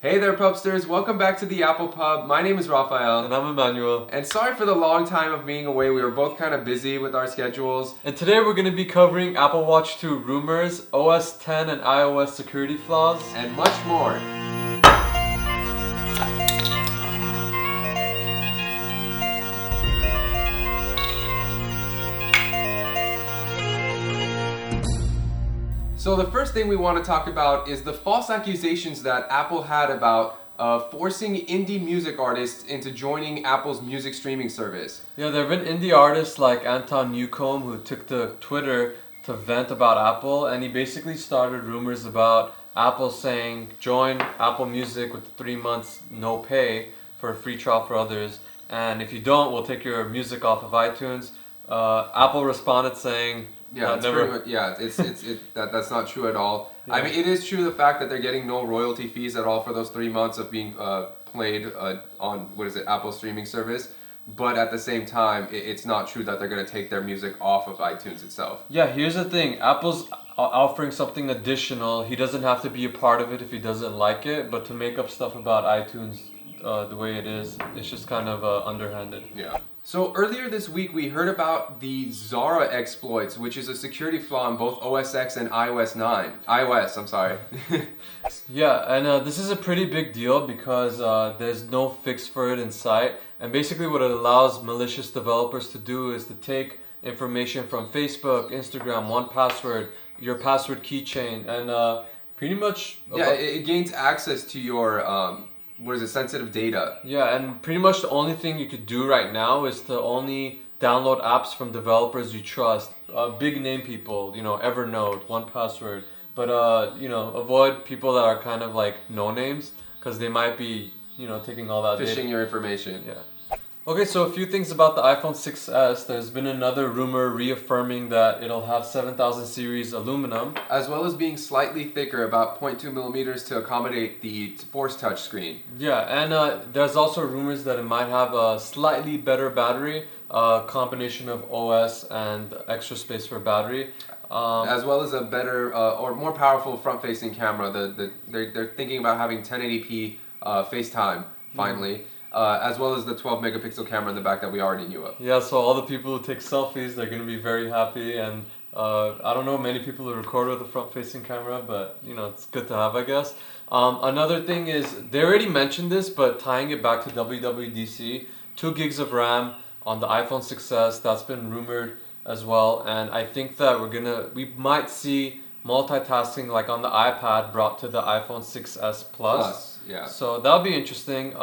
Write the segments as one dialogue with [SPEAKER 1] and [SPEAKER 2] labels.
[SPEAKER 1] Hey there, Pubsters! Welcome back to the Apple Pub. My name is Raphael.
[SPEAKER 2] And I'm Emmanuel.
[SPEAKER 1] And sorry for the long time of being away. We were both kind of busy with our schedules.
[SPEAKER 2] And today we're going to be covering Apple Watch 2 rumors, OS X and iOS security flaws,
[SPEAKER 1] and much more. So the first thing we want to talk about is the false accusations that Apple had about forcing indie music artists into joining Apple's music streaming service.
[SPEAKER 2] Yeah, there have been indie artists like Anton Newcomb who took to Twitter to vent about Apple, and he basically started rumors about Apple saying join Apple Music with 3 months no pay for a free trial for others, and if you don't, we'll take your music off of iTunes. Apple responded saying,
[SPEAKER 1] yeah, it's pretty much, that's not true at all.
[SPEAKER 2] Yeah.
[SPEAKER 1] I mean, it is true the fact that they're getting no royalty fees at all for those 3 months of being played on, Apple streaming service. But at the same time, it's not true that they're going to take their music off of iTunes itself.
[SPEAKER 2] Yeah, here's the thing. Apple's offering something additional. He doesn't have to be a part of it if he doesn't like it, but to make up stuff about iTunes the way it is, it's just kind of underhanded.
[SPEAKER 1] Yeah. So earlier this week, we heard about the Zara exploits, which is a security flaw in both OS X and iOS, I'm sorry.
[SPEAKER 2] Yeah, and this is a pretty big deal because there's no fix for it in sight. And basically what it allows malicious developers to do is to take information from Facebook, Instagram, 1Password, your password keychain, and pretty much...
[SPEAKER 1] Yeah, it gains access to your... sensitive data.
[SPEAKER 2] Yeah, and pretty much the only thing you could do right now is to only download apps from developers you trust, big name people, Evernote, 1Password, but avoid people that are kind of like no names because they might be, taking all that
[SPEAKER 1] Phishing
[SPEAKER 2] data.
[SPEAKER 1] your information.
[SPEAKER 2] Yeah. Okay, so a few things about the iPhone 6s. There's been another rumor reaffirming that it'll have 7000 series aluminum.
[SPEAKER 1] As well as being slightly thicker, about 0.2 millimeters to accommodate the Force Touch screen.
[SPEAKER 2] Yeah, and there's also rumors that it might have a slightly better battery, combination of OS and extra space for battery.
[SPEAKER 1] As well as a better or more powerful front-facing camera. They're thinking about having 1080p FaceTime, finally. As well as the 12 megapixel camera in the back that we already knew of.
[SPEAKER 2] Yeah, so all the people who take selfies, they're going to be very happy, and I don't know many people who record with a front-facing camera, but it's good to have, I guess. Another thing is, they already mentioned this, but tying it back to WWDC, 2 gigs of RAM on the iPhone 6s, that's been rumored as well, and I think that we might see multitasking like on the iPad brought to the iPhone 6s Plus.
[SPEAKER 1] Yeah.
[SPEAKER 2] So that'll be interesting.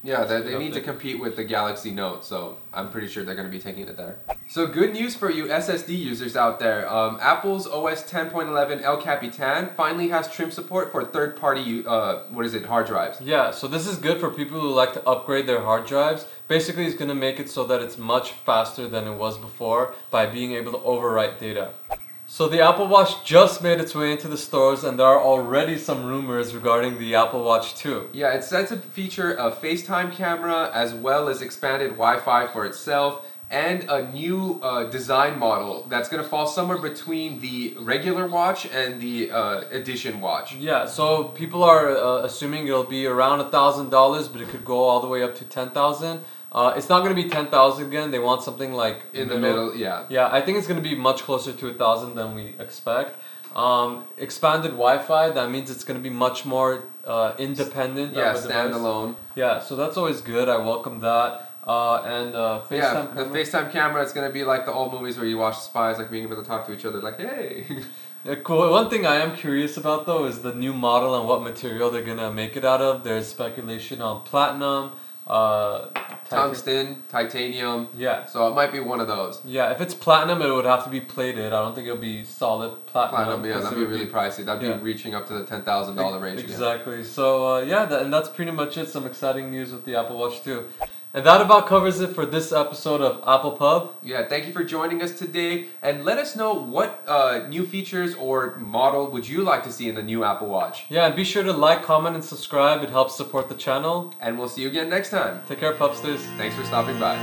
[SPEAKER 1] Yeah, they need to compete with the Galaxy Note, so I'm pretty sure they're going to be taking it there. So good news for you SSD users out there. Apple's OS 10.11 El Capitan finally has trim support for third-party, hard drives.
[SPEAKER 2] Yeah, so this is good for people who like to upgrade their hard drives. Basically, it's going to make it so that it's much faster than it was before by being able to overwrite data. So the Apple Watch just made its way into the stores, and there are already some rumors regarding the Apple Watch 2.
[SPEAKER 1] Yeah, it's set to feature a FaceTime camera as well as expanded Wi-Fi for itself and a new design model that's going to fall somewhere between the regular watch and the edition watch.
[SPEAKER 2] Yeah, so people are assuming it'll be around $1,000, but it could go all the way up to $10,000. It's not going to be 10,000 again. They want something like
[SPEAKER 1] in the middle. Yeah.
[SPEAKER 2] Yeah, I think it's going to be much closer to 1,000 than we expect. Expanded Wi-Fi. That means it's going to be much more independent.
[SPEAKER 1] Yeah,
[SPEAKER 2] of a
[SPEAKER 1] standalone.
[SPEAKER 2] Device. Yeah, so that's always good. I welcome that. And FaceTime camera.
[SPEAKER 1] The FaceTime camera. It's going to be like the old movies where you watch spies like being able to talk to each other like, hey.
[SPEAKER 2] Yeah, cool. One thing I am curious about though is the new model and what material they're going to make it out of. There's speculation on platinum.
[SPEAKER 1] Tungsten, titanium.
[SPEAKER 2] Yeah.
[SPEAKER 1] So it might be one of those.
[SPEAKER 2] Yeah, if it's platinum, it would have to be plated. I don't think it'll be solid platinum.
[SPEAKER 1] Yeah, that'd be really pricey. That'd be reaching up to the $10,000 range.
[SPEAKER 2] Exactly. Again. So and that's pretty much it. Some exciting news with the Apple Watch 2. And that about covers it for this episode of Apple Pub.
[SPEAKER 1] Yeah, thank you for joining us today. And let us know what new features or model would you like to see in the new Apple Watch.
[SPEAKER 2] Yeah, and be sure to like, comment, and subscribe. It helps support the channel.
[SPEAKER 1] And we'll see you again next time.
[SPEAKER 2] Take care, Pubsters.
[SPEAKER 1] Thanks for stopping by.